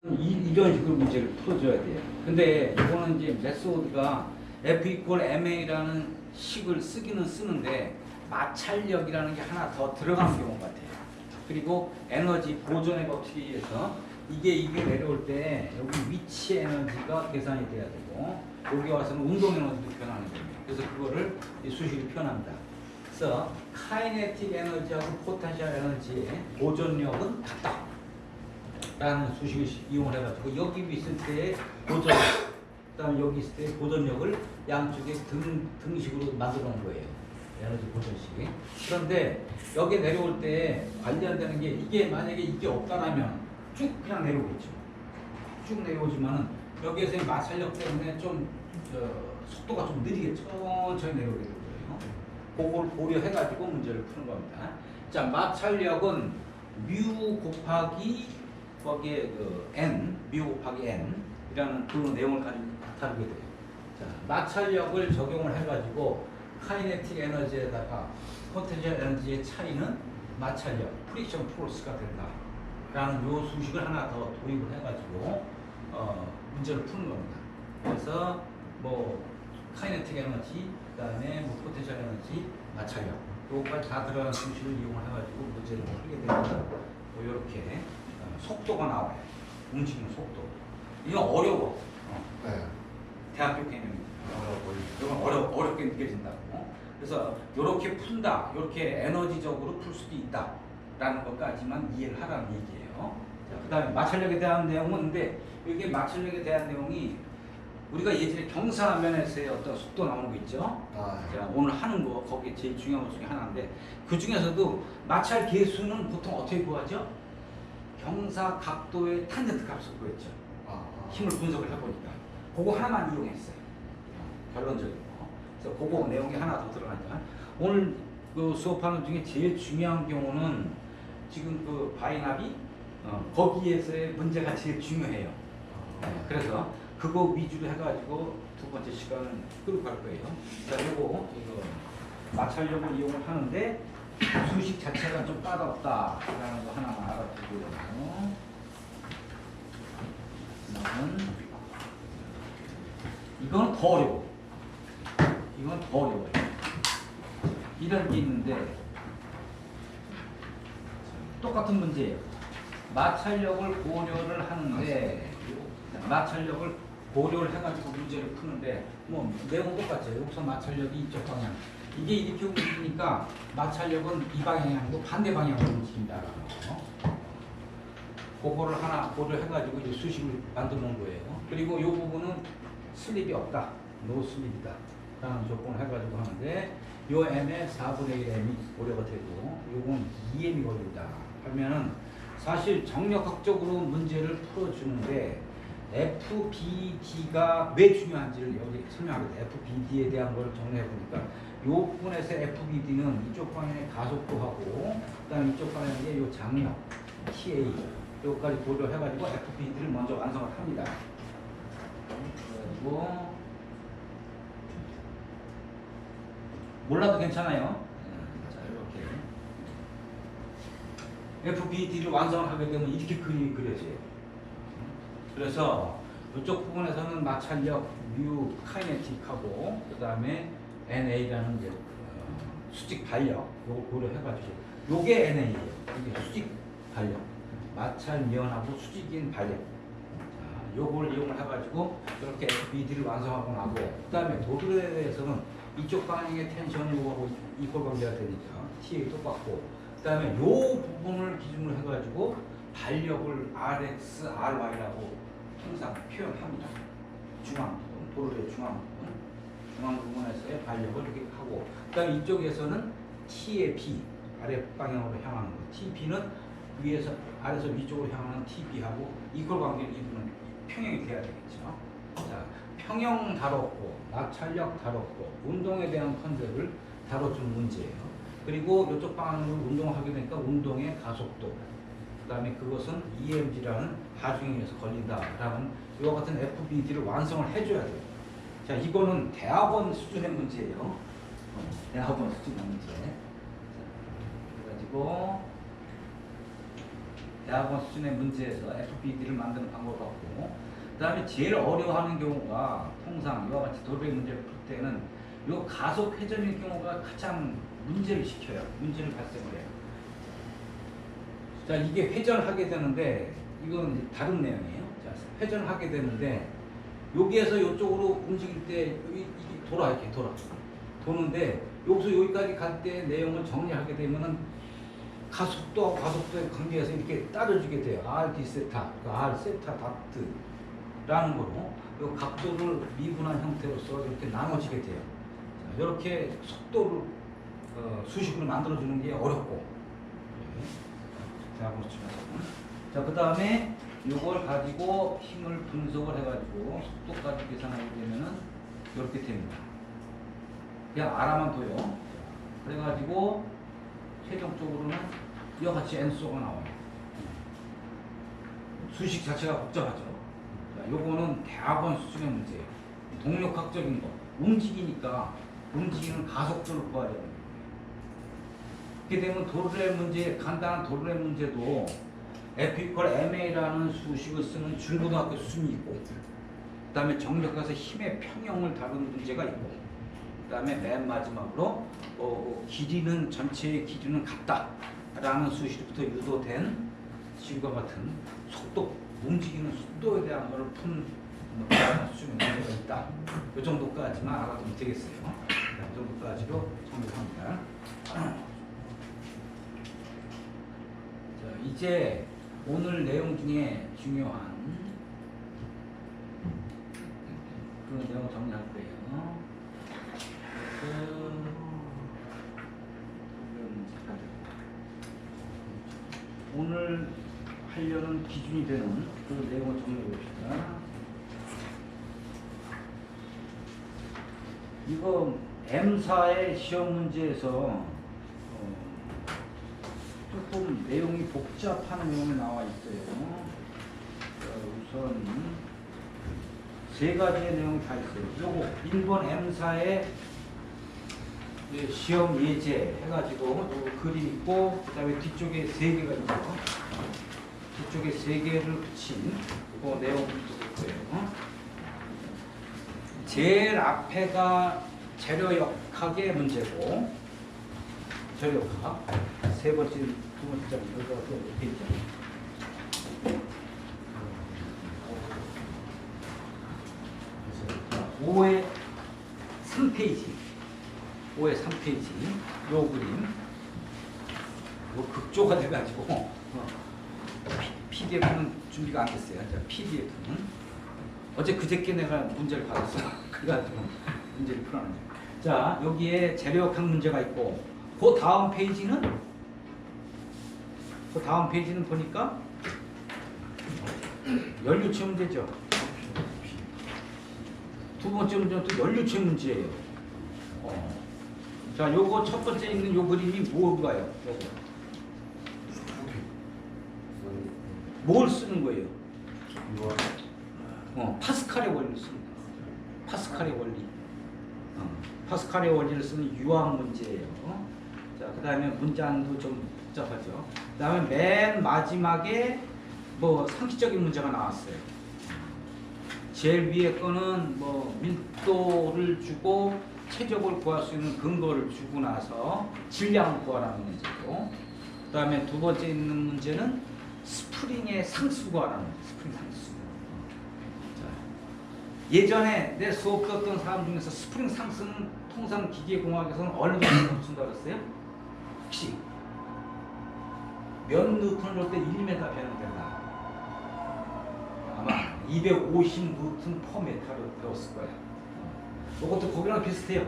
이런 식으로 문제를 풀어줘야 돼요. 근데 이거는 이제 메소드가 F 이퀄 MA라는 식을 쓰기는 쓰는데 마찰력이라는 게 하나 더 들어간 경우 같아요. 그리고 에너지 보존의 법칙에 의해서 이게 내려올 때 여기 위치 에너지가 계산이 돼야 되고 여기 와서는 운동 에너지도 표현하는 거예요. 그래서 그거를 수식으로 표현합니다. 그래서 카이네틱 에너지하고 포텐셜 에너지의 보존력은 같다 라는 수식을 이용을 해가지고 여기 있을 때의 보존, 그 다음에 여기 있을 때의 보존력을 양쪽에 등식으로 만들어 놓은 거예요. 에너지 보존식. 그런데 여기 내려올 때 관련되는 게 이게 만약에 이게 없다라면 쭉 그냥 내려오겠죠. 쭉 내려오지만은 여기에서의 마찰력 때문에 좀 속도가 좀 느리게 천천히 내려오게 될 거예요. 그걸 고려해가지고 문제를 푸는 겁니다. 자, 마찰력은 뮤 곱하기 거기에 그 n, 뮤 곱하기 n이라는 그 내용을 가지고 다루게 돼요. 자, 마찰력을 적용을 해가지고 카이네틱 에너지에다가 포텐셜 에너지의 차이는 마찰력, 프릭션 포스가 된다. 라는 요 수식을 하나 더 도입을 해가지고 문제를 푸는 겁니다. 그래서 뭐 카이네틱 에너지, 그다음에 뭐 포텐셜 에너지, 마찰력 요거까지 다 들어가는 수식을 이용을 해가지고 문제를 풀게 되면 뭐 이렇게 속도가 나와요. 움직이는 속도. 이건 어려워. 네. 대학교 개념입니다. 이건 어렵게 느껴진다고. 그래서 이렇게 푼다, 이렇게 에너지적으로 풀 수도 있다라는 것까지만 이해를 하라는 얘기예요. 자, 그다음에 마찰력에 대한 내용은 근데 이게 마찰력에 대한 내용이 우리가 예전에 경사면에서의 어떤 속도 나오는 거 있죠. 제가 오늘 하는 거 거기에 제일 중요한 것 중에 하나인데 그 중에서도 마찰 계수는 보통 어떻게 구하죠? 경사 각도의 탄젠트 값을 구했죠. 힘을 분석을 해보니까 그거 하나만 이용했어요. 결론적인 거. 그래서 그거 내용이 하나 더 들어가니까 오늘 그 수업하는 중에 제일 중요한 경우는 지금 그 바이나비 거기에서의 문제가 제일 중요해요. 그래서 그거 위주로 해가지고 두 번째 시간을 끌고 갈 거예요. 자, 이거 마찰력을 이용을 하는데 수식 자체가 좀 까다롭다라는 거 하나만 알아두고요. 이건 더 어려워. 이건 더 어려워요. 이런 게 있는데 똑같은 문제예요. 마찰력을 고려를 하는데 마찰력을 고려를 해가지고 문제를 푸는데 뭐 내용은 똑같죠. 여기서 마찰력이 이쪽 방향. 이게 이렇게 움직이니까 마찰력은 이 방향이 아니고 반대 방향으로 움직인다라는 거. 그거를 하나 고려해가지고 이제 수식을 만들어 놓은 거예요. 그리고 이 부분은 슬립이 없다. 노 슬립이다. 라는 조건을 해가지고 하는데 요 m의 4분의 1m이 고려가 되고 요건 2m이 걸린다. 하면은 사실 정력학적으로 문제를 풀어주는데 FBD가 왜 중요한지를 여기 설명하거든요. FBD에 대한 걸 정리해보니까 이 부분에서 FBD는 이쪽 방향의 가속도하고 그다음에 이쪽 방향의 이 장력, TA 여기까지 고려해가지고 FBD를 먼저 완성을 합니다. 그래가지고 몰라도 괜찮아요. 자, 이렇게 FBD를 완성을 하게 되면 이렇게 그림이 그려져요. 그래서 이쪽 부분에서는 마찰력, 뮤, 카이네틱하고 그 다음에 NA라는 이제 수직 반력 요걸 고려해가지고 요게 NA예요. 이게 수직 반력, 마찰면하고 수직인 반력. 자, 요걸 이용을 해가지고 이렇게 FBD를 완성하고 나고 그 다음에 도들에 대해서는 이쪽 방향의 텐션이 요하고 이퀄 관계가 되니까 TA 똑같고 그 다음에 요 부분을 기준으로 해가지고 반력을 RX, RY라고 항상 표현합니다. 중앙 부분, 도로의 중앙 부분, 중앙 부분에서의 반력을 이렇게 하고, 그다음에 이쪽에서는 T의 B, 아래 방향으로 향하는 거, TP는 위에서 아래서 위쪽으로 향하는 TP하고 이퀄 관계를 이루는 평형이 돼야 되겠죠. 자, 평형 다뤘고, 마찰력 다뤘고, 운동에 대한 컨셉을 다뤄준 문제예요. 그리고 이쪽 방향으로 운동을 하게 되니까 운동의 가속도. 그 다음에 그것은 EMG라는 하중에 의해서 걸린다라는 이와 같은 FBD를 완성을 해줘야 돼요. 자, 이거는 대학원 수준의 문제예요. 대학원 수준의 문제. 자, 그래가지고 대학원 수준의 문제에서 FPD를 만드는 방법을 갖고, 그 다음에 제일 어려워하는 경우가 통상 이와 같이 도로의 문제를 풀 때는 요 가속 회전일 경우가 가장 문제를 시켜요. 문제를 발생을 해요. 자, 이게 회전하게 되는데, 이건 이제 다른 내용이에요. 자, 회전하게 되는데, 여기에서 이쪽으로 움직일 때, 이게 돌아, 이렇게 돌아. 도는데, 여기서 여기까지 갈 때 내용을 정리하게 되면은, 가속도와 가속도의 관계에서 이렇게 따져주게 돼요. RD 세타, R 세타 다트라는 거로, 이 각도를 미분한 형태로서 이렇게 나눠지게 돼요. 자, 이렇게 속도를, 수식으로 만들어주는 게 어렵고, 대학으로 치면서. 자, 그 다음에 이걸 가지고 힘을 분석을 해가지고 속도까지 계산하게 되면은 이렇게 됩니다. 그냥 알아만 둬요. 그래가지고 최종적으로는 이와 같이 N수가 나와요. 수식 자체가 복잡하죠. 자, 요거는 대학원 수준의 문제예요. 동력학적인 거. 움직이니까 움직이는 가속도를 구하려는 거예요. 이렇게 되면 도르래 문제, 간단한 도르래 문제도 F=ma라는 수식을 쓰는 중고등학교 수준이 있고, 그 다음에 정력가서 힘의 평형을 다루는 문제가 있고, 그 다음에 맨 마지막으로 길이는 전체의 길이는 같다 라는 수식부터 유도된 지금과 같은 속도, 움직이는 속도에 대한 것을 푼 수준의 문제가 있다. 이 정도까지만 알아두면 되겠어요. 이 정도까지로 정리합니다. 자, 이제 오늘 내용 중에 중요한 그 내용 정리할 거예요. 오늘 하려는 기준이 되는 그 내용을 정리해 봅시다. 이거 M사의 시험 문제에서 조금 내용이 복잡한 내용이 나와 있어요. 우선 세 가지의 내용이 다 있어요. 요거 1번 M사의 시험 예제 해가지고 그림 있고, 그 다음에 뒤쪽에 세 개가 있죠. 뒤쪽에 세 개를 붙인 그 내용부터 볼 거예요. 제일 앞에가 재료역학의 문제고, 재료역학. 세 번째, 두 번째 장, 여기가 또 이렇게 있죠. 5의 3페이지. 5의 3페이지. 요 그림. 요 극조가 돼가지고, PDF는 준비가 안 됐어요. PDF는. 어제 그저께 내가 문제를 받았어. 그래가지고 문제를 풀어놨네. 자, 여기에 재료역학 문제가 있고, 그 다음 페이지는 보니까 연료체 문제죠. 두 번째 문제는 또 연료체 문제예요. 자, 요거 첫 번째 있는 요 그림이 뭐가요? 요거. 뭘 쓰는 거예요? 파스칼의 원리를 씁니다. 파스칼의 원리. 파스칼의 원리를 쓰는 유학 문제예요. 자, 그 다음에 문장도 좀 복잡하죠. 그 다음에 맨 마지막에 뭐 상식적인 문제가 나왔어요. 제일 위에 거는 뭐 밀도를 주고 최적을 구할 수 있는 근거를 주고 나서 질량을 구하라는 문제고, 그 다음에 두 번째 있는 문제는 스프링의 상수 구하라는 문제. 스프링 상수. 자, 예전에 내 수업 듣던 사람 중에서 스프링 상수는 통상 기계공학에서는 어느 정도 붙인다고 했어요? 혹시 몇 뉴턴을 넣을 때 1m 배는된다. 아마 250 뉴턴 퍼 메타를 배웠을 거야. 이것도 거기랑 비슷해요.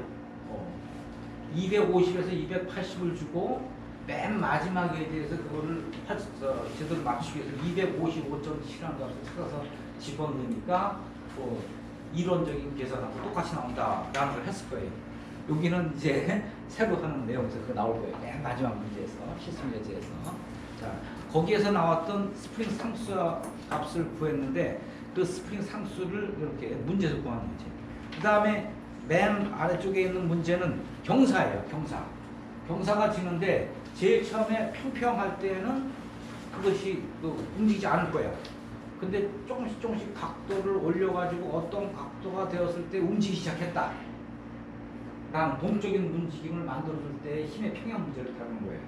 250에서 280을 주고 맨 마지막에 대해서 그거를 제대로 맞추기 위해서 255.7이라는 값을 찾아서 집어넣으니까 이론적인 계산하고 똑같이 나온다라는 걸 했을 거예요. 여기는 이제 새로 하는 내용에서 그거 나올 거예요. 맨 마지막 문제에서, 실습 예제에서. 자, 거기에서 나왔던 스프링 상수 값을 구했는데 그 스프링 상수를 이렇게 문제에서 구하는 문제. 그 다음에 맨 아래쪽에 있는 문제는 경사예요. 경사가 지는데 제일 처음에 평평할 때는 그것이 움직이지 않을 거야. 근데 조금씩 각도를 올려가지고 어떤 각도가 되었을 때 움직이기 시작했다. 라는 동적인 움직임을 만들어줄 때 힘의 평형 문제를 다루는 거예요.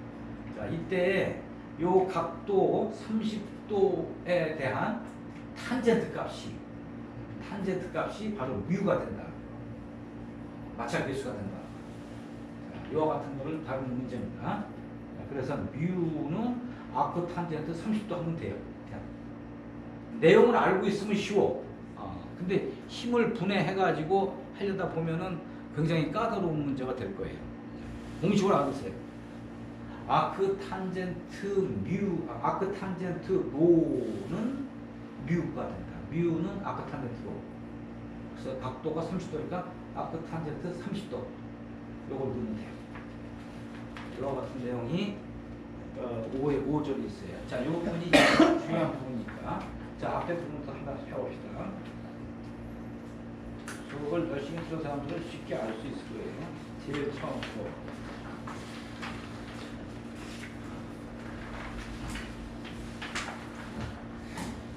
자, 이때 요 각도 30도에 대한 탄젠트 값이 바로 뮤가 된다. 마찰 계수가 된다. 자, 이와 같은 거를 다루는 문제입니다. 자, 그래서 뮤는 아크 탄젠트 30도 하면 돼요. 내용을 알고 있으면 쉬워. 근데 힘을 분해해가지고 하려다 보면은 굉장히 까다로운 문제가 될 거예요. 공식으로 알아두세요. 아크 탄젠트 로는 뮤가 된다. 뮤는 아크 탄젠트 로. 그래서 각도가 30도니까 아크 탄젠트 30도. 요걸 넣으면 돼요. 이와 같은 내용이 5절이 있어요. 자, 요 부분이 중요한 부분이니까. 자, 앞에 부분부터 한 가지 배워봅시다. 수업을 열심히 들은 사람들은 쉽게 알 수 있을 거예요. 제일 처음으로.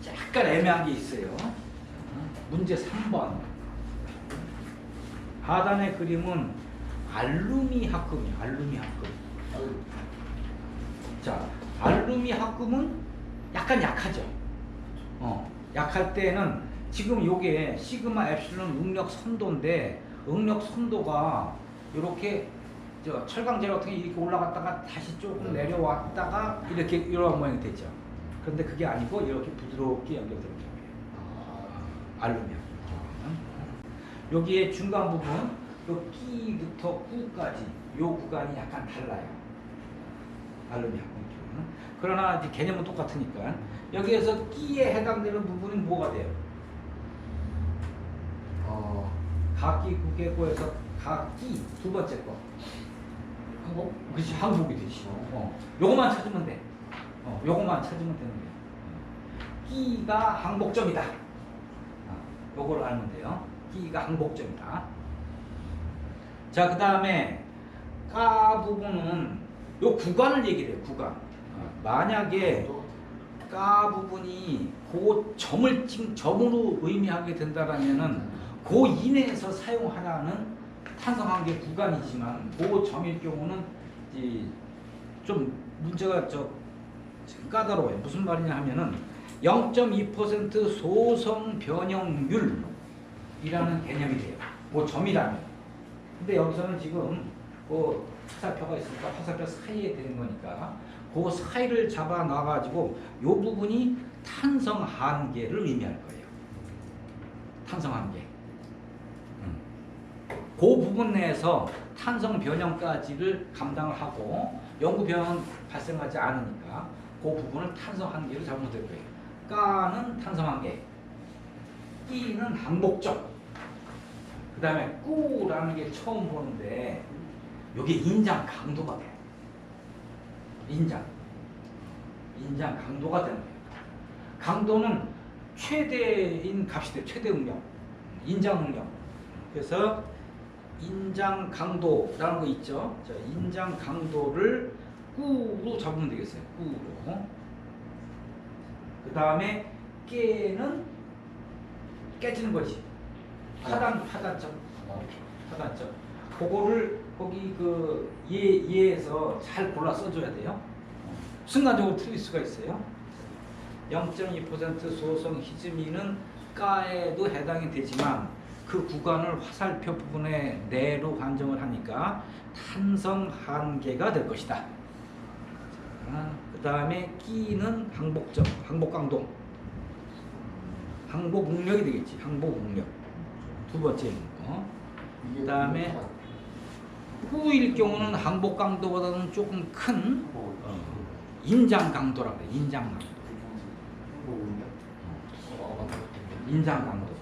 약간 애매한 게 있어요. 문제 3번. 하단의 그림은 알루미합금이에요. 알루미합금. 자, 알루미합금은 약간 약하죠. 약할 때는 지금 요게 시그마 엡실론 응력 선도인데 응력 선도가 이렇게 철강 재료 같은 게 이렇게 올라갔다가 다시 조금 내려왔다가 이렇게 이런 모양이 되죠. 그런데 그게 아니고 이렇게 부드럽게 연결되는 경우예요. 알루미늄. 여기에 중간 부분 요 끼부터 꾸까지 요 구간이 약간 달라요. 알루미늄. 그러나 이제 개념은 똑같으니까 여기에서 끼에 해당되는 부분이 뭐가 돼요? 각기 국계고에서 각기 두 번째 거. 항복? 그렇지, 항복이 되지. 요것만 찾으면 돼. 요것만 찾으면 되는 거예요. 끼가 항복점이다. 요거를 알면 돼요. 끼가 항복점이다. 자, 그 다음에 까 부분은 요 구간을 얘기해요. 구간. 만약에 까 부분이 그 점으로 의미하게 된다라면은 그 이내에서 사용하라는 탄성한계 구간이지만 그 점일 경우는 좀 문제가 까다로워요. 무슨 말이냐 하면은 0.2% 소성 변형률이라는 개념이 돼요. 그 점이라면. 근데 여기서는 지금 그 화살표가 있으니까 화살표 사이에 되는 거니까 그 사이를 잡아 놔가지고 이 부분이 탄성 한계를 의미할 거예요. 탄성 한계. 그 부분 내에서 탄성 변형까지를 감당을 하고 영구 변형 발생하지 않으니까 그 부분을 탄성 한계로 잡으면 될 거예요. 까는 탄성 한계, 끼는 항복점. 그 다음에 꾸라는 게 처음 보는데 이게 인장 강도가 돼요. 인장 강도가 되는 거예요. 강도는 최대인 값이 돼요. 최대 응력, 인장 응력. 그래서 인장 강도라는 거 있죠. 자, 인장 강도를 꾸로 잡으면 되겠어요. 꾸로. 그 다음에 깨는 깨지는 거지. 하단점. 그거를 거기 얘에서 잘 골라 써줘야 돼요. 순간적으로 틀릴 수가 있어요. 0.2% 소성 히즈미는 까에도 해당이 되지만 그 구간을 화살표 부분의 내로 판정을 하니까 탄성 한계가 될 것이다. 그 다음에 끼는 항복점, 항복강도, 항복응력이 되겠지. 항복응력. 두 번째 거. 그 다음에 꾸일 경우는 항복강도보다는 조금 큰 인장강도라고 해요. 인장강도. 인장강도.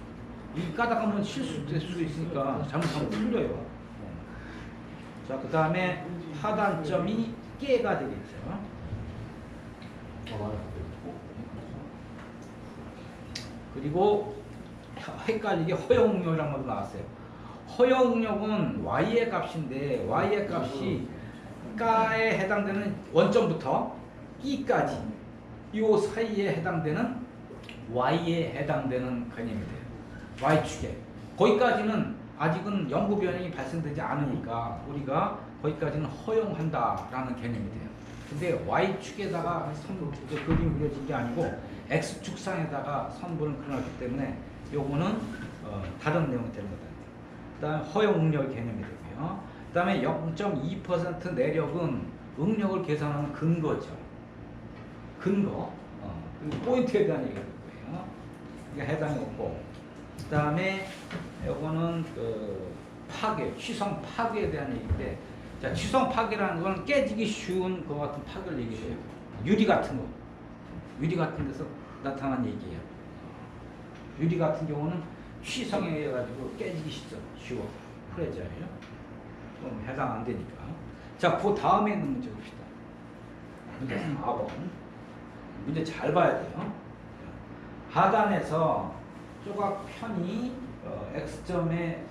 이 까다가면 실수될 수도 있으니까 잘못하면 틀려요. 자, 그 다음에 하단점이 깨가 되겠죠. 그리고 헷갈리게 허용력이라는 것도 나왔어요. 허용력은 y의 값인데 y의 값이 까에 해당되는 원점부터 끼까지 요 사이에 해당되는 Y에 해당되는 개념이 돼요. Y축에. 거기까지는 아직은 영구 변형이 발생되지 않으니까 우리가 거기까지는 허용한다라는 개념이 돼요. 근데 Y축에다가 그림이 그려진 게 아니고 X축상에다가 선분을 그려놨기 때문에 요거는 다른 내용이 되는 거다. 그 다음에 허용 응력 개념이 되고요. 그 다음에 0.2% 내력은 응력을 계산하는 근거죠. 근거. 그리고 포인트에 대한 얘기가 있고요. 이게 해당이 없고. 그 다음에 요거는 파괴, 취성 파괴에 대한 얘기인데, 자, 취성 파괴라는 건 깨지기 쉬운 것 같은 파괴를 얘기해요. 유리 같은 거. 유리 같은 데서 나타난 얘기예요. 유리 같은 경우는 취성에 의해 가지고 깨지기 쉬워. 프레자예요. 그럼 해당 안 되니까. 자, 그 다음에 있는 문제 봅시다. 문제 4번. 문제 잘 봐야 돼요. 하단에서 조각편이 X점의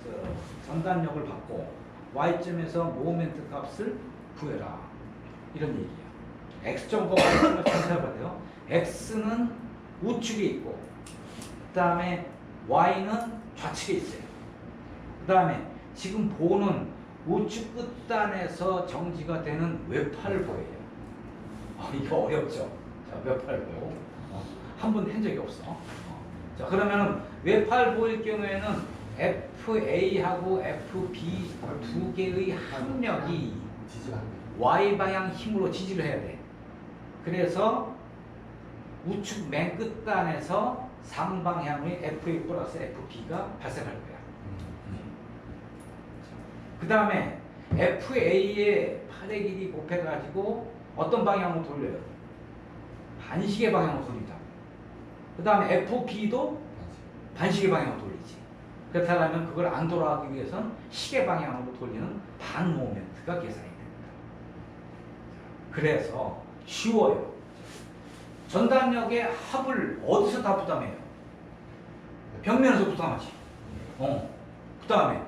전단력을 받고 Y점에서 모멘트 값을 구해라. 이런 얘기예요. X점과 Y점을 찾아봐야 돼요. X는 우측에 있고 그 다음에 Y는 좌측에 있어요. 그 다음에 지금 보는 우측 끝단에서 정지가 되는 외팔보예요. 이거 어렵죠? 자, 외팔보. 한 번 한 적이 없어. 자, 그러면 외팔보일 경우에는 FA하고 FB 두 개의 합력이 Y방향 힘으로 지지를 해야 돼. 그래서 우측 맨 끝단에서 상방향의 FA 플러스 FB가 발생할 거야. 그 다음에 FA의 팔의 길이 곱해가지고 어떤 방향으로 돌려요? 반시계 방향으로 돌리자. 그 다음에 FB도 반시계 방향으로 돌리지. 그렇다면 그걸 안 돌아가기 위해서는 시계 방향으로 돌리는 반 모멘트가 계산이 됩니다. 그래서 쉬워요. 전단력의 합을 어디서 다 부담해요? 벽면에서 부담하지. 그 다음에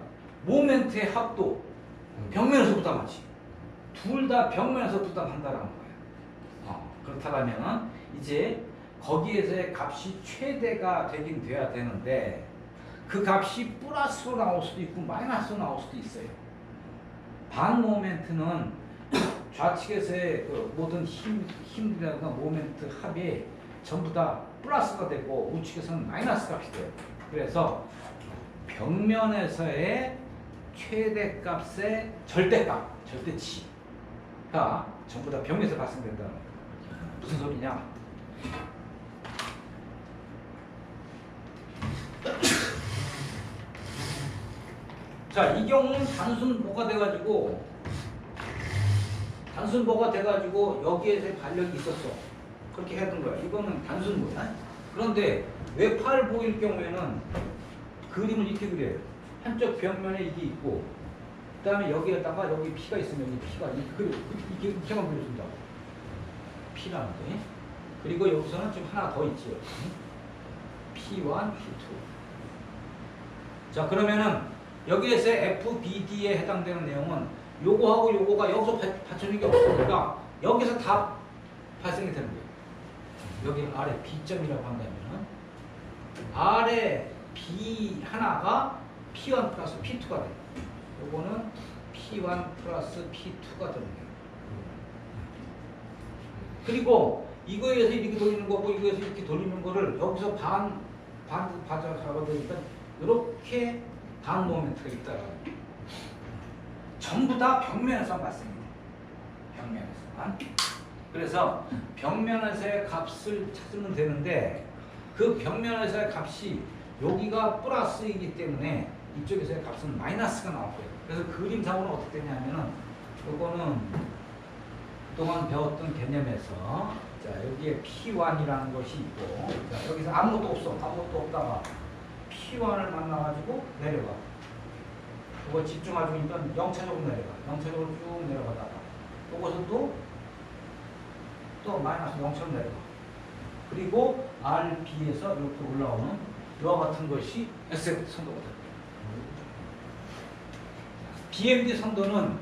모멘트의 합도 벽면에서 부담하지. 둘 다 벽면에서 부담한다라는 거예요. 그렇다면 이제 거기에서의 값이 최대가 되긴 돼야 되는데 그 값이 플러스로 나올 수도 있고 마이너스로 나올 수도 있어요. 반 모멘트는 좌측에서의 그 모든 힘이라든가 모멘트 합이 전부 다 플러스가 되고 우측에서는 마이너스 값이 돼요. 그래서 벽면에서의 최대값의 절대값, 절대치가 전부 다 벽면에서 발생된다는 거예요. 무슨 소리냐? 자, 이 경우는 단순보가 돼가지고 여기에서 반력이 있었어. 그렇게 해둔 거야. 이거는 단순보야. 그런데 외팔보일 경우에는 그림을 이렇게 그려요. 한쪽 벽면에 이게 있고, 그 다음에 여기에다가 여기 피가 있으면 여기 피가 이렇게만 그려준다고. P라는 게. 그리고 여기서는 좀 하나 더 있지요. P1, P2. 자, 그러면은 여기에서 FBD에 해당되는 내용은 요거하고 요거가 여기서 받쳐주는 게 없으니까 여기서 다 발생이 되는 거예요. 여기 아래 B점이라고 한다면 아래 B 하나가 P1 플러스 P2가 돼요. 요거는 P1 플러스 P2가 되는 거예요. 그리고 이거에서 이렇게 돌리는 거고 이거에서 이렇게 돌리는 거를 여기서 반 잡아되니까 이렇게 반 모멘트가 있다가 전부 다 벽면에서 발생해요. 벽면에서만. 그래서 벽면에서의 값을 찾으면 되는데 그 벽면에서의 값이 여기가 플러스이기 때문에 이쪽에서의 값은 마이너스가 나올 거예요. 그래서 그림상으로는 어떻게 되냐면은 이거는 그동안 배웠던 개념에서 자, 여기에 P1이라는 것이 있고 자, 여기서 아무것도 없다가 P1을 만나가지고 내려가. 그거 집중하고 있으니까 0차적으로 내려가. 0차적으로 쭉 내려가다가 이것은 또 마이너스 0차로 내려가. 그리고 RB에서 이렇게 올라오는 이와 같은 것이 SF 선도가 됩니다. BMD 선도는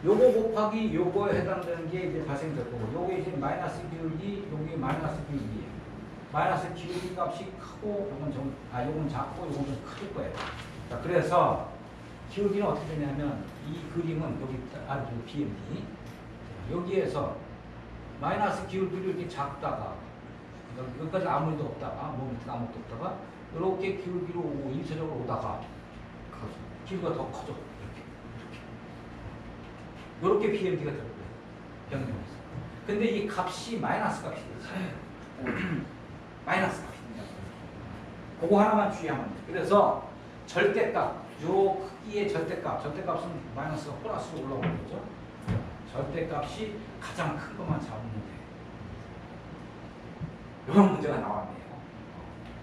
요거 곱하기 요거에 해당되는 게 이제 발생될 거고, 요게 이제 마이너스 기울기, 요게 마이너스 기울기예요. 마이너스 기울기 값이 크고, 요건 작고, 요건 좀 클 거예요. 자, 그래서 기울기는 어떻게 되냐면, 이 그림은 여기, BMD. 여기에서 마이너스 기울기를 이렇게 작다가, 여기까지 아무것도 없다가, 모멘트가 아무것도 없다가, 이렇게 기울기로 오고, 일차적으로 오다가, 기울기가 더 커져. 이렇게 BMD가 들어요. 변경해서. 근데 이 값이 마이너스 값이 되지. 마이너스 값이 된다. 그거 하나만 주의하면 돼. 그래서 절대값, 요 크기의 절대값은 마이너스가 플러스로 올라오는 거죠. 절대값이 가장 큰 것만 잡으면 돼. 이런 문제가 나왔네요.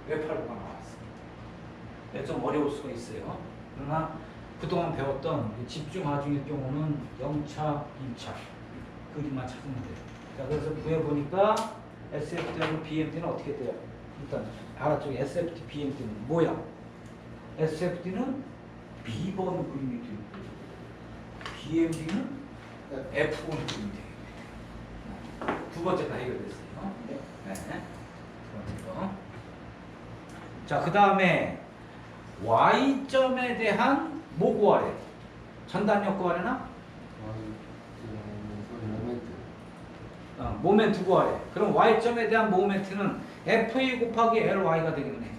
웹8가 나왔습니다. 좀 어려울 수가 있어요. 그러나 그동안 배웠던 집중하중의 경우는 0차, 1차 그림만 찾으면 돼요. 자, 그래서 구해보니까 SFT하고 BMT는 어떻게 돼요? 일단 아래쪽에 SFT, BMT는 뭐야? SFT는 B번 그림이 되고 BMT는 F번 그림이 되고 두 번째가 해결됐어요. 네. 두 번째 거. 자, 그 다음에 Y점에 대한 뭐 구하래? 전단력 구하래나? 모멘트 구하래. 그럼 Y점에 대한 모멘트는 FA 곱하기 LY가 되겠네.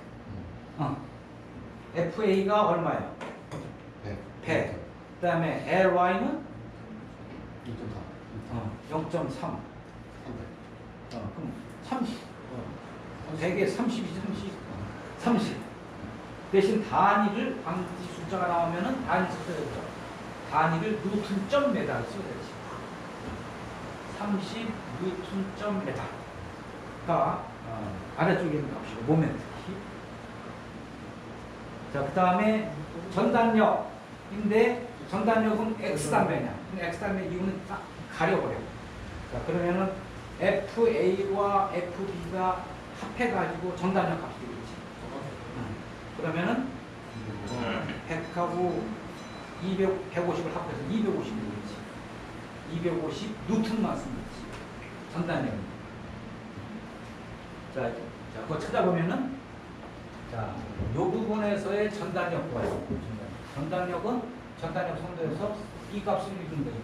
FA가 얼마예요? 100. 그 다음에 LY는? 0.3. 그럼 30. 100에 30이지, 30. 대신 단위를 반드시 숫자가 나오면은 단위 써야 되죠. 단위를 뉴턴 메다를 써야 되지. 30 뉴턴 메다가 아래쪽에 있는 값이고 모멘트. 자, 그 다음에 전단력인데 전단력은 X단면이야. 근데 X단면 이유는 딱 가려버려. 자, 그러면은 FA와 FB가 합해가지고 전단력 값이 되겠지. 그러면은 100하고 150을 합해서 250이 되겠지. 250 뉴턴만 쓰면 되지. 전단력. 자, 그거 찾아보면은 자, 요 부분에서의 전단력 구해요. 전단력은 전단력 성도에서 이 값을 이루는 거예요.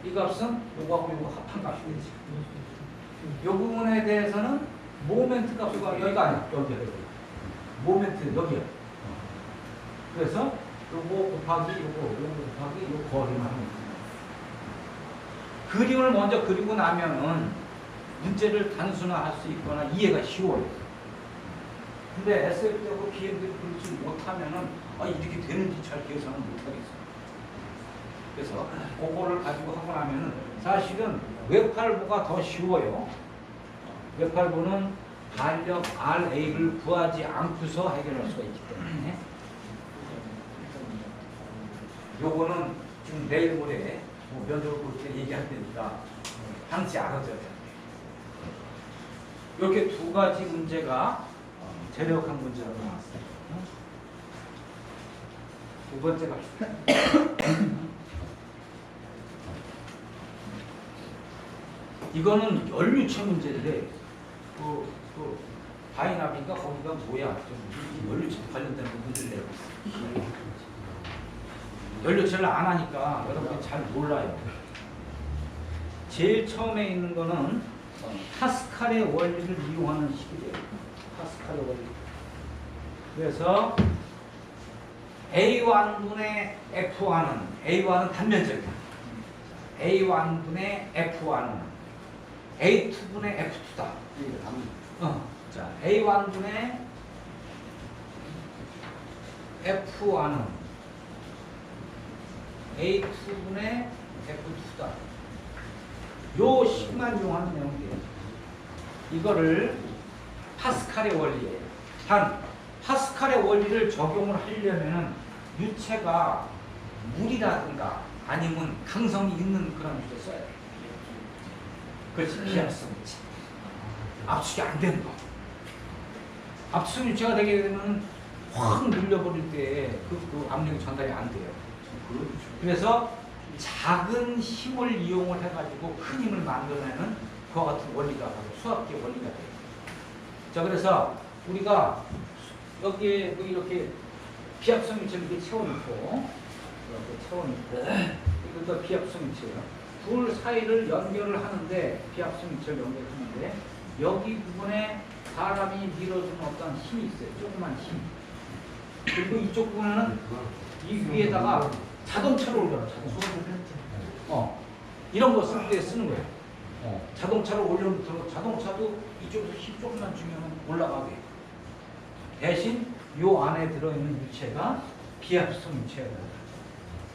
이 값은 요거하고 요거 합한 값이 되지. 요 부분에 대해서는 모멘트 값과 여기가 아니야. 여기야. 모멘트 여기야. 그래서 요거 곱하기 요거 곱하기 요 거리만 하면 돼. 그림을 먼저 그리고 나면은 문제를 단순화할 수 있거나 이해가 쉬워요. 근데 SF하고 BMD를 그리지 못하면은 이렇게 되는지 잘 계산을 못하겠어요. 그래서 그거를 가지고 하고 나면은 사실은 웹8보가 더 쉬워요. 웹8보는 반력 RA를 구하지 않고서 해결할 수가 있기 때문에 요거는 지금 내일 모레 면접을 볼 때 얘기할 테니까 항시 알아줘야 돼요. 이렇게 두 가지 문제가 재력한 문제라고 나왔어요. 두 번째 갑시다. 이거는 연료체 문제인데 바이나비가 거기가 뭐야? 좀 연료체 관련된 문제를 내고 있어요. 연료체를 안 하니까 여러분이 잘 몰라요. 제일 처음에 있는 거는 파스칼의 원리를 이용하는 식이에요. 파스칼의 원리. 그래서 A1분의 F1은 A1은 단면적이다. A1분의 F1은 A2분의 F2다. 자, A1분의 F1은 A2분의 F2다. 요 식만 이용하면 되는 게 이거를 파스칼의 원리예요. 단 파스칼의 원리를 적용을 하려면은 유체가 물이라든가 아니면 강성이 있는 그런 유체 써야 돼요. 그렇지, 비합성 유체. 압축이 안 되는 거. 압축 유체가 되게 되면 확 눌려버릴 때 그 압력이 전달이 안 돼요. 그래서 작은 힘을 이용을 해가지고 큰 힘을 만들어내는 그와 같은 원리가 바로 수학적 원리가 돼요. 자, 그래서 우리가 여기에 뭐 이렇게 비합성 일체를 이렇게 채워놓고, 이것도 비합성 일체예요. 둘 사이를 연결을 하는데, 비합성 일체를 연결하는데, 여기 부분에 사람이 밀어주는 어떤 힘이 있어요. 조그만 힘. 그리고 이쪽 부분은 이 위에다가 자동차를 올려라. 이런 거 쓸 때 쓰는 거예요. 자동차를 올려놓고 자동차도 이쪽에서 힘 조금만 주면 올라가게. 대신 요 안에 들어있는 유체가 비합성 유체가 됩니다.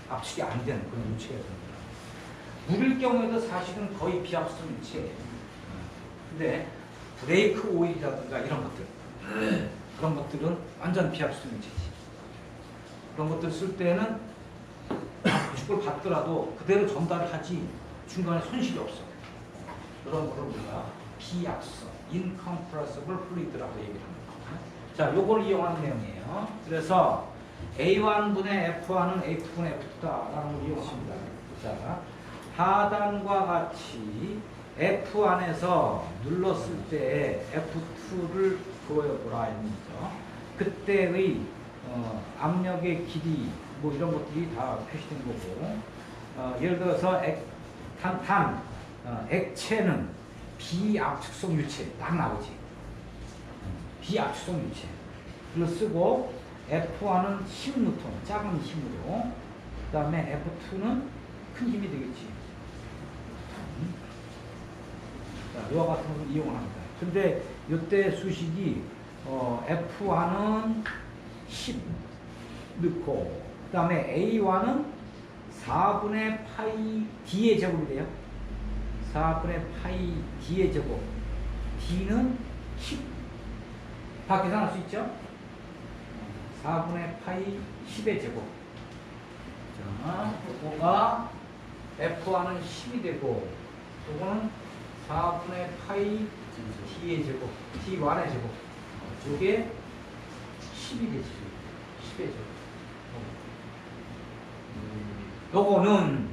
압축이 안 되는 그런 유체가 됩니다. 물일 경우에도 사실은 거의 비합성 유체예요. 근데 브레이크 오일이라든가 이런 것들, 그런 것들은 완전 비합성 유체지. 그런 것들 쓸 때는 압축을 받더라도 그대로 전달을 하지 중간에 손실이 없어. 그런 걸 우리가 비압성, incompressible fluid라고 얘기를 합니다. 자, 요걸 이용하는 내용이에요. 그래서 A1분의 F1은 A2분의 F2다라는 걸 이용합니다. 자, 하단과 같이 F 안에서 눌렀을 때 F2를 보여보라 이거죠. 그때의 압력의 길이 뭐 이런 것들이 다 표시된 거고, 예를 들어서 액체는 비압축성 유체 딱 나오지. 비압축성 유체를 쓰고 F1은 10N 작은 힘으로, 그 다음에 F2는 큰 힘이 되겠지. 자, 이와 같은 것을 이용합니다. 근데 이때 수식이 F1은 10 넣고, 그 다음에 A1은 4분의 파이 D의 제곱이 돼요. 4분의 파이 D의 제곱. D는 10. 다 계산할 수 있죠? 4분의 파이 10의 제곱. 자, 이거가 F1은 10이 되고, 이거는 4분의 파이 D의 제곱, D1의 제곱. 이게 10이 되지. 10의 제곱. 요거는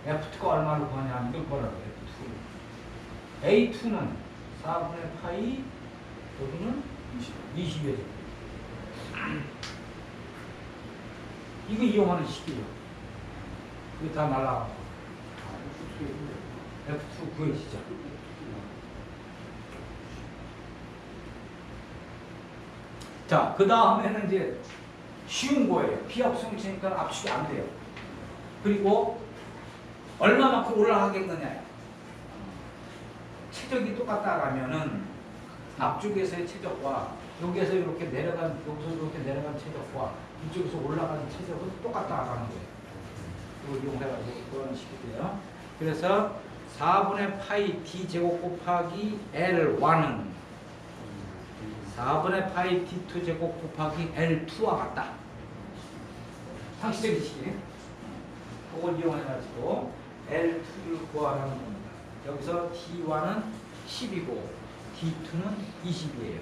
F2가 얼마로 구하냐면 이걸 보라고. F2. A2는 4분의 파이, 여기는 20의 제곱. 이거 이용하는 식이에요. 이거 다 날라가고. F2 구해지죠. 자, 그 다음에는 이제 쉬운 거예요. 비합성 유체니까 압축이 안 돼요. 그리고 얼마만큼 올라가겠느냐. 최적이 똑같다라면은 앞쪽에서의 최적과 여기에서 이렇게 내려간, 여기서 이렇게 내려간 최적과 이쪽에서 올라가는 최적은 똑같다라는 거예요. 이걸 이용해가지고 그런 식이 돼요. 그래서 4분의 파이 D 제곱 곱하기 L1은 4분의 파이 D2 제곱 곱하기 L2와 같다. 상식적인 식이에요. 그걸 이용해가지고 L2를 구하라는 겁니다. 여기서 T1은 10이고 D2는 20이에요.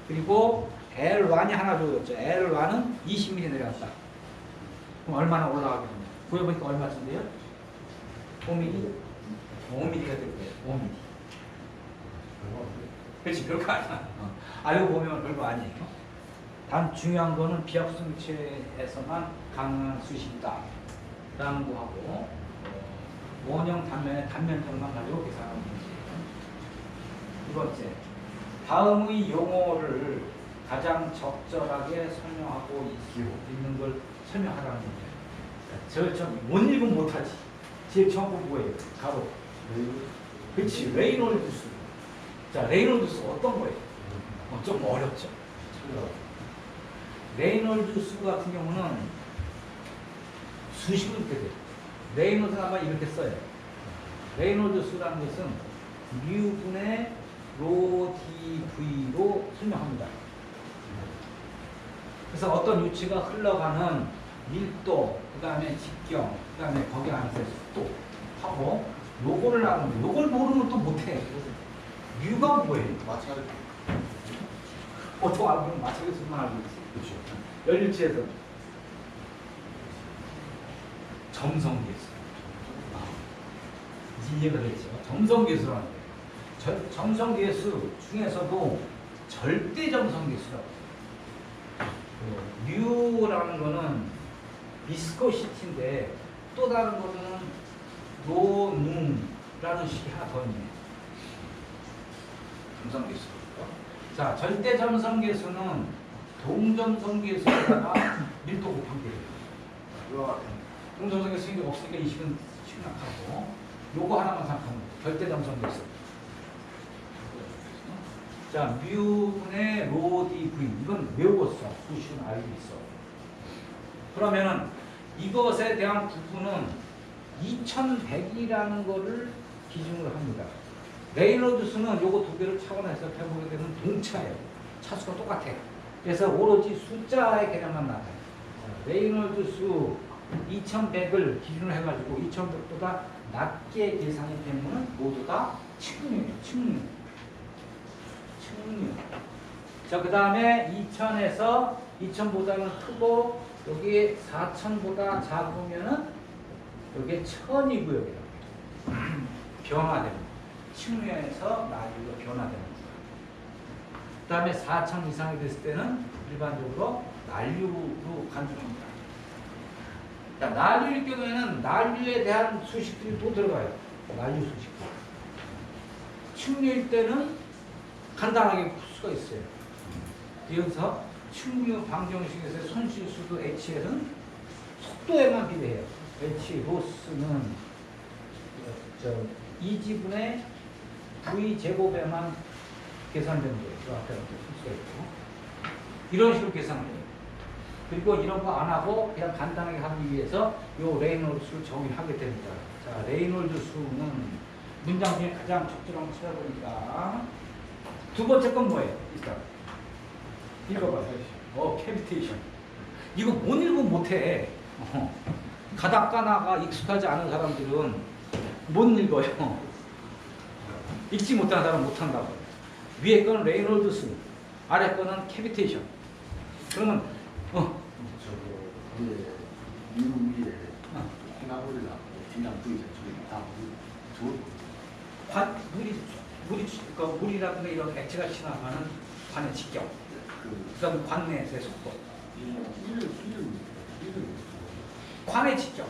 그리고 L1이 하나 주어졌죠. L1은 20mm 내려갔다. 그럼 얼마나 올라가겠습니까? 구해보니까 얼마쯤돼요? 5mm? 5mm가 될 거예요. 5mm. 그렇지, 별거 아니야. 알고 보면 별거 아니에요. 단 중요한 거는 비합성 유체에서만 가능한 수식이다 라는 거 하고, 원형 단면의 단면적만 가지고 계산하는 문제예요. 두 번째, 다음의 용어를 가장 적절하게 설명하고 있는 걸 설명하라는 문제예요. 저 좀 못 읽으면 못하지. 제일 처음 본 거예요. 가로. 그렇지, 레이놀드수. 자, 레이놀드수 어떤 거예요? 좀 어렵죠. 레이놀드수 같은 경우는 수식으로 이렇게 돼요. 레이놀드는 아마 이렇게 써요. 레이놀드수라는 것은 뮤분의 로 dv로 설명합니다. 그래서 어떤 유체가 흘러가는 밀도, 그 다음에 직경, 그 다음에 거기 안에서 속도 하고 요거를 나누는데 요걸 모르면 또 못해. 뮤가 뭐예요? 마찰. 보통 알고 있는 마찰계수만 알고 있어요. 그렇죠. 열일체에서 점성계수. 이제 이해가 됐죠. 점성계수라는 거예요. 점성계수 중에서도 절대 점성계수라고. 뉴라는 거는 비스코시티인데 또 다른 거는 노눔라는 식이 하나 더 있네요. 점성계수. 자, 절대 점성계수는 동점성계수에다가 밀도 곱한 게예요. 동점성계수 없으니까 이 식은 심각하고 요거 하나만 생각하면 절대 점성계수. 자, 뮤분의 로 dv 이건 외웠어. 수식은 알고 있어. 그러면은 이것에 대한 부분은 2100이라는 거를 기준으로 합니다. 레이놀드 수는 요거 두 개를 차원에서 해보게 되면 동차예요. 차수가 똑같아요. 그래서 오로지 숫자의 개념만 나타나요. 레이놀드 수 2100을 기준으로 해가지고 2100보다 낮게 계산이 되면 모두 다 측량이에요. 측량. 자, 그 다음에 2000에서 2000보다는 크고 여기 4000보다 작으면은 여기에 1000이고요. 변화됩니다. 측면에서 나중에 변화되는 거예요. 그 다음에 4000 이상이 됐을 때는 일반적으로 난류로 간주합니다. 자, 난류일 경우에는 난류에 대한 수식들이 또 들어가요. 난류 수식들. 측류일 때는 간단하게 풀 수가 있어요. 그래서 측류 방정식에서 손실수도 HL은 속도에만 비례해요. H 로스는 2지분의 V 제곱에만 계산된 거예요. 그 앞에 이렇게 풀 수가 있고 이런 식으로 계산해요. 그리고 이런 거 안 하고 그냥 간단하게 하기 위해서 요 레이놀드 수를 정의하게 됩니다. 자, 레이놀드 수는 문장 중에 가장 적절한 거 찾아보니까 두 번째 건 뭐예요? 일단 읽어봐요. 캐비테이션. 이거 못 읽으면 못해. 가닥가나가 익숙하지 않은 사람들은 못 읽어요. 읽지 못하는 사람은 못한다고. 위에 거는 레이놀드 수, 아래 거는 캐비테이션. 그러면 저거 위에 미국에 해나물이나 그냥 부위자 저기 다 물이라든가 이런 액체가 지나가는 관의 직경. 그다음 관내에서의 속도. 관의 직경.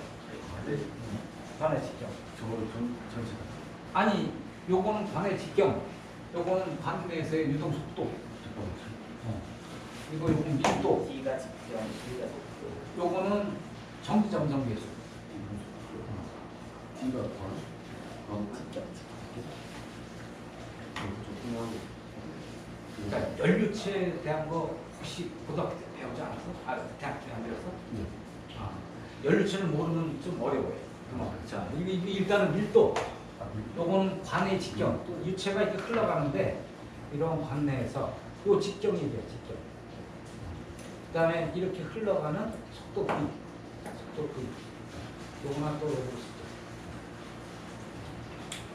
관의 직경. 전체 아니, 요거는 관의 직경. 요거는 관내에서의 유동 속도. 요거는 밀도. D가 직경, D가 속도. 요거는 전기 점성계수. D가 그러니까 연료체에 대한 거 혹시 고등학교 때 배우지 않았어? 대학교 때 안 배웠어? 네. 연료체는 모르면 좀 어려워요. 자, 일단은 밀도. 요거는 관의 직경. 또 유체가 이렇게 흘러가는데 이런 관내에서 요 직경이죠, 직경. 그 다음에 이렇게 흘러가는 속도 V. 속도 V. 요거만 또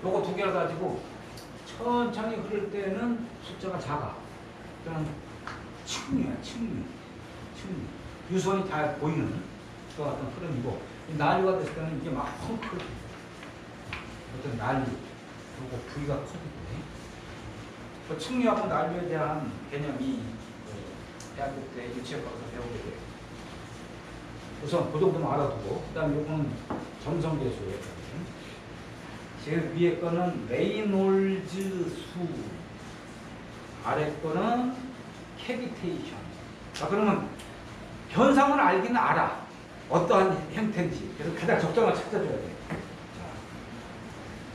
요거 두 개를 가지고 천천히 흐를 때는 숫자가 작아. 그냥 측류야, 측류. 유선이 다 보이는 그 같은 흐름이고, 난류가 됐을 때는 이게 막 펑크. 어떤 난류. 그리고 부위가 커지고. 그 측류하고 난류에 대한 개념이 대학교 때 유치학과에서 배우게 돼요. 우선 그 정도만 알아두고, 그 다음에 이거는 점성계수예요. 제일 위에 거는 레이놀즈 수, 아래 거는 캐비테이션. 자, 그러면 현상을 알기는 알아. 어떠한 형태인지. 그래서 가장 적정한 찾아줘야 돼. 자,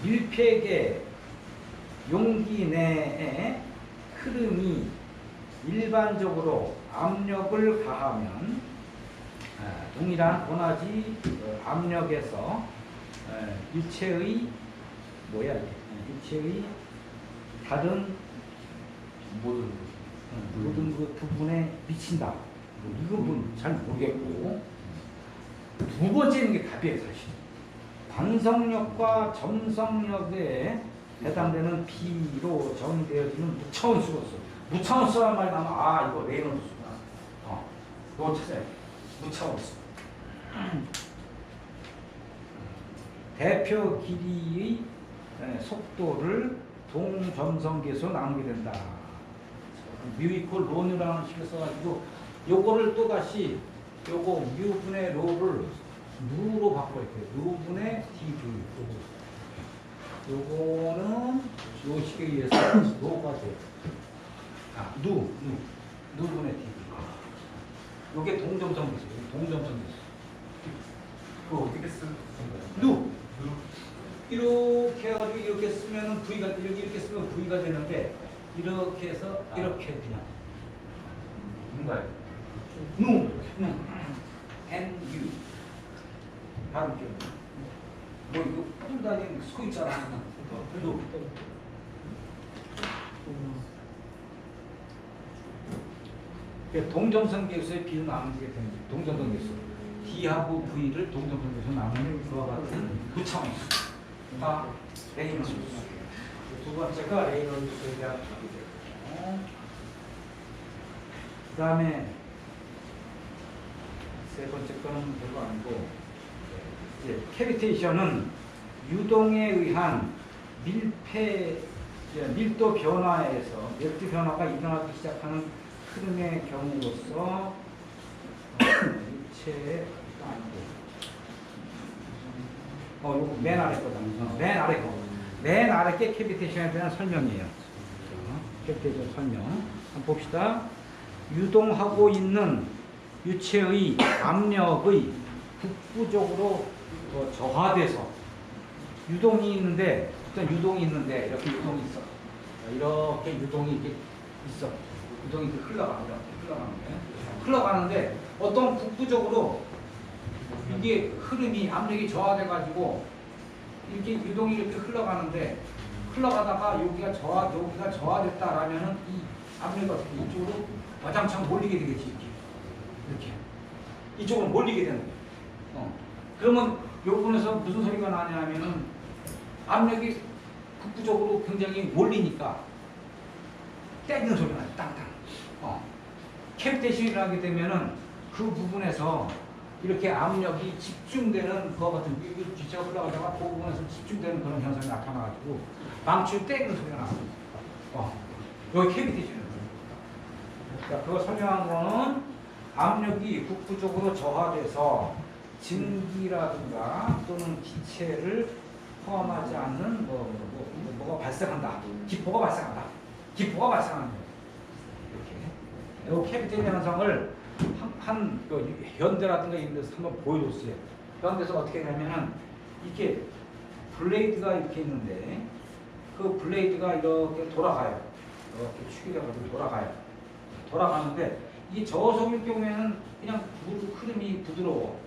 밀폐계 용기 내에 흐름이 일반적으로 압력을 가하면 동일한 원하지 압력에서 유체의 유체의 다른 모든 그 부분에 미친다. 이건 잘 모르겠고, 두 번째는 게 답이에요, 사실. 반성력과 점성력에 해당되는 B로 정의되어지는 무차원수로서. 무차원수란 말이 나면 이거 레이놀드수구나. 이거 찾아야 돼. 무차원수. 대표 길이의 속도를 동점성계수로 나누게 된다. 뮤이콜 론이라는 식을 써가지고 요거를 또 다시 요거 뮤분의 로를 누로 바꿔야 돼. 누분의 dv. 요거는 요 식에 의해서 노가 돼. 누분의 dv. 요게 동점성계수. 동점성계수. 그거 어떻게 쓰는 누. 이렇게 해가지고 이렇게 쓰면은 V가 여기 이렇게 쓰면 V가 되는데 이렇게 해서 이렇게 그냥 뭔가요? 누. N U. 발음 좀. 뭐 이거 뿔다니 소 있잖아. 누. 동점성계수의 비를 나누게 되는 동점성계수. D하고 V를 동점성계수 나누는 그와 같은 구청이수. 레이논스. 두 번째가 레이논스에 대한 답이죠. 그 다음에 세 번째 거는 별거 아니고 이제 캐비테이션은 유동에 의한 밀도 변화에서 밀도 변화가 일어나기 시작하는 흐름의 경우로서 일체의 아니고 요거 맨 아래 거다. 맨 아래 거. 맨 아래 게 캐비테이션에 대한 설명이에요. 캐비테이션 설명. 한번 봅시다. 유동하고 있는 유체의 압력의 북부적으로 저하돼서 유동이 있는데 일단 유동이 있는데 이렇게 유동이 있어. 이렇게 유동이 이렇게 있어. 유동이 이렇게 흘러가는데 어떤 북부적으로 이게 흐름이 압력이 저하돼 가지고 이렇게 유동이 이렇게 흘러가는데 흘러가다가 여기가 저하됐다라면은 이 압력이 어떻게 이쪽으로 와장창 몰리게 되겠지 이렇게 이쪽으로 몰리게 되는 거예요. 그러면 요 부분에서 무슨 소리가 나냐면은 압력이 북부적으로 굉장히 몰리니까 때리는 소리가 나요. 땅땅. 캐비테이션이라고 하게 되면은 그 부분에서 이렇게 압력이 집중되는 것 같은 기체가 흘러가다가 그 부분에서 집중되는 그런 현상이 나타나가지고 망치를 때리는 소리가 나요. 여기 캐비테이션이에요. 그거 설명한 거는 압력이 북부적으로 저하돼서 증기라든가 또는 기체를 포함하지 않는 뭐가 발생한다. 기포가 발생한다. 기포가 발생하는 거예요. 이렇게. 이 캐비테이션 현상을 그 현대라든가 이런 데서 한번 보여줬어요. 그런 데서 어떻게 되냐면은 이렇게 블레이드가 이렇게 있는데 그 블레이드가 이렇게 돌아가요. 이렇게 축이 돼가지고 돌아가요. 돌아가는데 이 저속일 경우에는 그냥 물 흐름이 부드러워.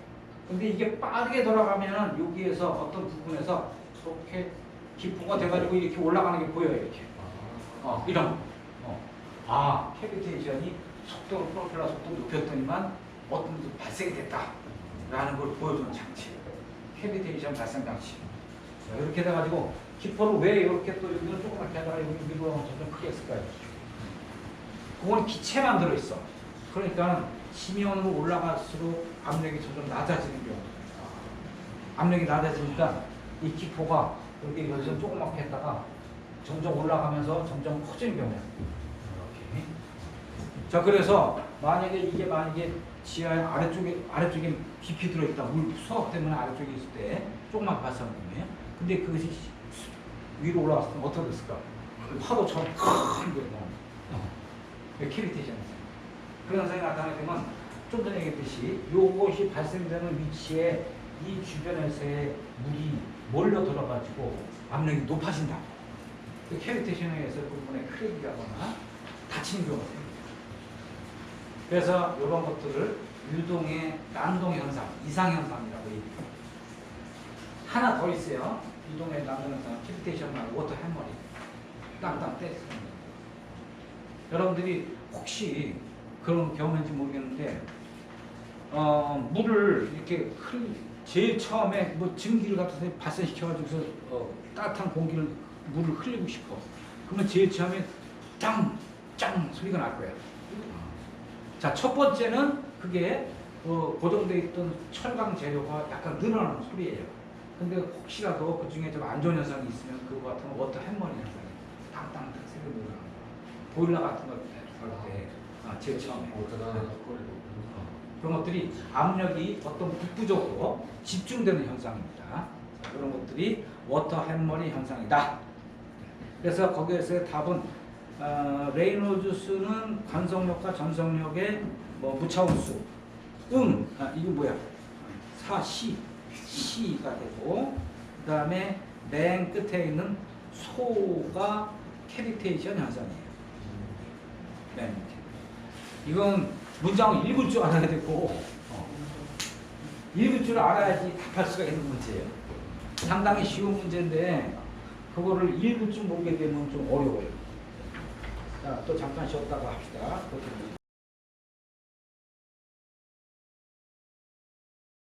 근데 이게 빠르게 돌아가면은 여기에서 어떤 부분에서 이렇게 기포가 돼가지고 이렇게 올라가는 게 보여요. 이렇게. 이런. 캐비테이션이 속도를 프로펠러 속도 높였더니만 어떤 것도 발생이 됐다라는 걸 보여주는 장치. 캐비테이션 발생 장치. 이렇게 돼가지고 기포를 왜 이렇게 또 여기는 조그맣게 하다가 여기 밀고 점점 크게 했을까요? 그건 기체만 들어있어. 그러니까 심연으로 올라갈수록 압력이 점점 낮아지는 경우. 압력이 낮아지니까 이 기포가 여기 여기서 조그맣게 했다가 점점 올라가면서 점점 커지는 경우야. 이렇게. 자, 그래서 만약에 지하 아래쪽에 깊이 들어있다. 물 수압 때문에 아래쪽에 있을 때 조그맣게 발생하는 거예요. 근데 그것이 위로 올라갔을 때 어떻게 됐을까? 파도처럼 큰 거예요. 캐비테이션. 그런 현상이 나타나게 되면 좀 전에 얘기했듯이 이것이 발생되는 위치에 이 주변에서의 물이 몰려 들어가지고 압력이 높아진다. 그 캐비테이션에 의해서 그 부분에 크랙이 가거나 다치는 경우가 생깁니다. 그래서 이런 것들을 유동의 난동 현상, 이상 현상이라고 얘기해요. 하나 더 있어요. 유동의 난동 현상, 캐비테이션 말고 워터 해머리. 땅땅 떼서. 여러분들이 혹시 그런 경험인지 모르겠는데 물을 이렇게 제일 처음에 뭐 증기를 갖다 발생시켜가지고서 따뜻한 물을 흘리고 싶어. 그러면 제일 처음에 짱 소리가 날 거야. 자, 첫 번째는 그게 고정되어 있던 철강 재료가 약간 늘어나는 소리예요. 근데 혹시라도 그 중에 좀 안 좋은 현상이 있으면 그거 같은 거 워터 햄머리 현상이 땅땅땅 세게 들어가는 거. 보일러 같은 거 할때 제일 처음에 그런 것들이 압력이 어떤 북부적으로 집중되는 현상입니다. 자, 그런 것들이 워터 햄머리 현상이다. 그래서 거기에서의 답은 레이놀즈 수는 관성력과 전성력의 뭐 무차원수. 이거 뭐야? C가 되고, 그 다음에 맨 끝에 있는 소가 캐비테이션 현상이에요. 맨 밑에. 이건 문장을 읽을 줄 알아야 되고, 읽을 줄 알아야지 답할 수가 있는 문제예요. 상당히 쉬운 문제인데, 그거를 읽을 줄 모르게 되면 좀 어려워요. 자, 또 잠깐 쉬었다가 합시다.